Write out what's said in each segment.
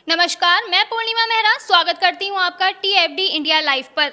नमस्कार, मैं पूर्णिमा मेहरा स्वागत करती हूं आपका TFD इंडिया लाइव पर।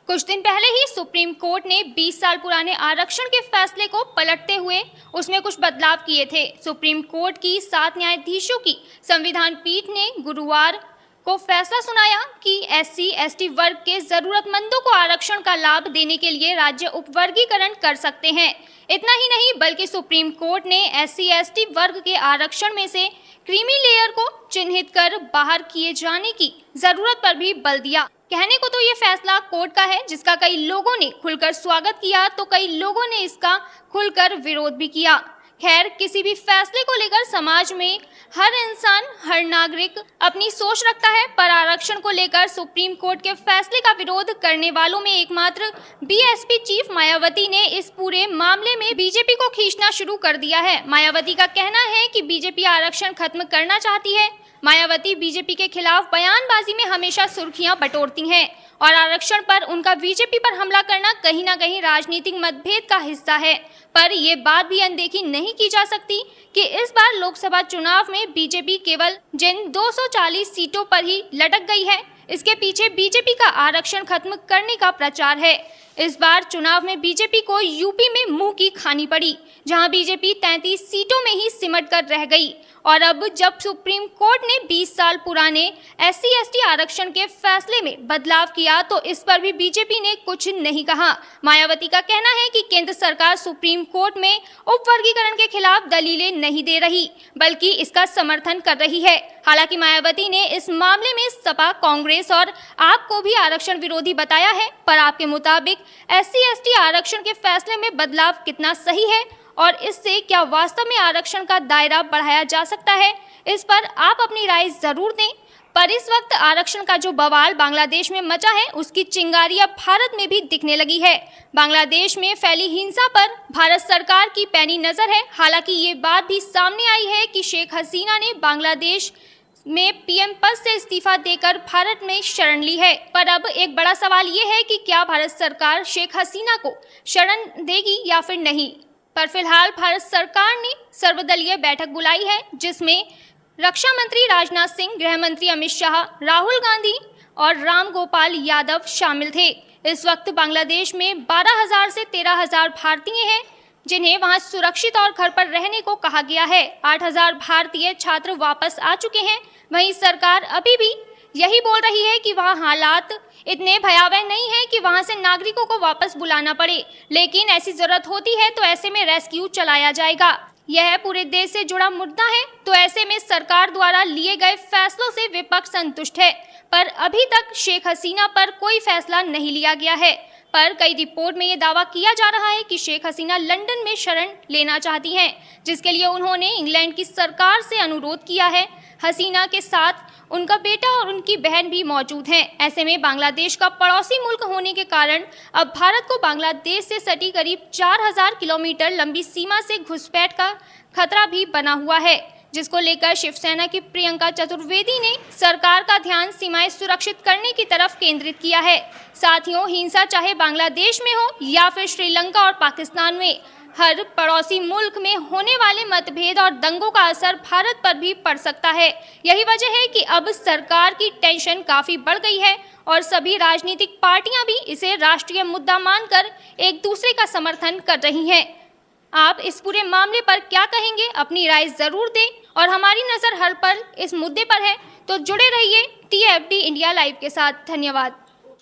कुछ दिन पहले ही सुप्रीम कोर्ट ने 20 साल पुराने आरक्षण के फैसले को पलटते हुए उसमें कुछ बदलाव किए थे। सुप्रीम कोर्ट की 7 न्यायाधीशों की संविधान पीठ ने गुरुवार को फैसला सुनाया कि SC/ST वर्ग के जरूरतमंदों को आरक्षण का लाभ देने के लिए राज्य उपवर्गीकरण कर सकते हैं। इतना ही नहीं बल्कि सुप्रीम कोर्ट ने SC/ST वर्ग के आरक्षण में से क्रीमी लेयर को चिन्हित कर बाहर किए जाने की जरूरत पर भी बल दिया। कहने को तो ये फैसला कोर्ट का है, जिसका कई लोगों ने खुलकर स्वागत किया तो कई लोगों ने इसका खुलकर विरोध भी किया। खैर, किसी भी फैसले को लेकर समाज में हर इंसान, हर नागरिक अपनी सोच रखता है, पर आरक्षण को लेकर सुप्रीम कोर्ट के फैसले का विरोध करने वालों में एकमात्र BSP चीफ मायावती ने इस पूरे मामले में बीजेपी को खींचना शुरू कर दिया है। मायावती का कहना है कि बीजेपी आरक्षण खत्म करना चाहती है। मायावती बीजेपी के खिलाफ बयानबाजी में हमेशा सुर्खियां बटोरती हैं और आरक्षण पर उनका बीजेपी पर हमला करना कहीं ना कहीं राजनीतिक मतभेद का हिस्सा है। पर ये बात भी अनदेखी नहीं की जा सकती कि इस बार लोकसभा चुनाव में बीजेपी केवल जिन 240 सीटों पर ही लटक गई है, इसके पीछे बीजेपी का आरक्षण खत्म करने का प्रचार है। इस बार चुनाव में बीजेपी को यूपी में मुंह की खानी पड़ी, जहां बीजेपी 33 सीटों में ही सिमट कर रह गई। और अब जब सुप्रीम कोर्ट ने 20 साल पुराने SC/ST आरक्षण के फैसले में बदलाव किया तो इस पर भी बीजेपी ने कुछ नहीं कहा। मायावती का कहना है कि केंद्र सरकार सुप्रीम कोर्ट में उपवर्गीकरण के खिलाफ दलीलें नहीं दे रही, बल्कि इसका समर्थन कर रही है। हालांकि मायावती ने इस मामले में सपा, कांग्रेस और आप को भी आरक्षण विरोधी बताया है। पर आपके मुताबिक SC/ST आरक्षण के फैसले में बदलाव कितना सही है और इससे क्या वास्तव में आरक्षण का दायरा बढ़ाया जा सकता है, इस पर आप अपनी राय जरूर दें। पर इस वक्त आरक्षण का जो बवाल बांग्लादेश में मचा है, उसकी चिंगारी अब भारत में भी दिखने लगी है। बांग्लादेश में फैली हिंसा पर भारत सरकार की पैनी नजर है। हालांकि ये बात भी सामने आई है कि शेख हसीना ने बांग्लादेश में PM पद से इस्तीफा देकर भारत में शरण ली है। पर अब एक बड़ा सवाल ये है कि क्या भारत सरकार शेख हसीना को शरण देगी या फिर नहीं। पर फिलहाल भारत सरकार ने सर्वदलीय बैठक बुलाई है, जिसमें रक्षा मंत्री राजनाथ सिंह, गृह मंत्री अमित शाह, राहुल गांधी और राम गोपाल यादव शामिल थे। इस वक्त बांग्लादेश में 12,000 से 13,000 भारतीय हैं, जिन्हें वहां सुरक्षित और घर पर रहने को कहा गया है। 8,000 भारतीय छात्र वापस आ चुके हैं। वहीं सरकार अभी भी यही बोल रही है कि वहां हालात इतने भयावह नहीं है कि वहां से नागरिकों को वापस बुलाना पड़े, लेकिन ऐसी जरूरत होती है तो ऐसे में रेस्क्यू चलाया जाएगा। यह पूरे देश से जुड़ा मुद्दा है, तो ऐसे में सरकार द्वारा लिए गए फैसलों से विपक्ष संतुष्ट है। पर अभी तक शेख हसीना पर कोई फैसला नहीं लिया गया है। पर कई रिपोर्ट में ये दावा किया जा रहा है कि शेख हसीना लंदन में शरण लेना चाहती हैं, जिसके लिए उन्होंने इंग्लैंड की सरकार से अनुरोध किया है। हसीना के साथ उनका बेटा और उनकी बहन भी मौजूद हैं। ऐसे में बांग्लादेश का पड़ोसी मुल्क होने के कारण अब भारत को बांग्लादेश से सटी करीब 4,000 किलोमीटर लंबी सीमा से घुसपैठ का खतरा भी बना हुआ है, जिसको लेकर शिवसेना की प्रियंका चतुर्वेदी ने सरकार का ध्यान सीमाएं सुरक्षित करने की तरफ केंद्रित किया है। साथियों, हिंसा चाहे बांग्लादेश में हो या फिर श्रीलंका और पाकिस्तान में, हर पड़ोसी मुल्क में होने वाले मतभेद और दंगों का असर भारत पर भी पड़ सकता है। यही वजह है कि अब सरकार की टेंशन काफी बढ़ गई है और सभी राजनीतिक पार्टियां भी इसे राष्ट्रीय मुद्दा मानकर एक दूसरे का समर्थन कर रही हैं। आप इस पूरे मामले पर क्या कहेंगे? अपनी राय जरूर दें और हमारी नजर हर पल इस मुद्दे पर है, तो जुड़े रहिए TFD इंडिया लाइव के साथ। धन्यवाद।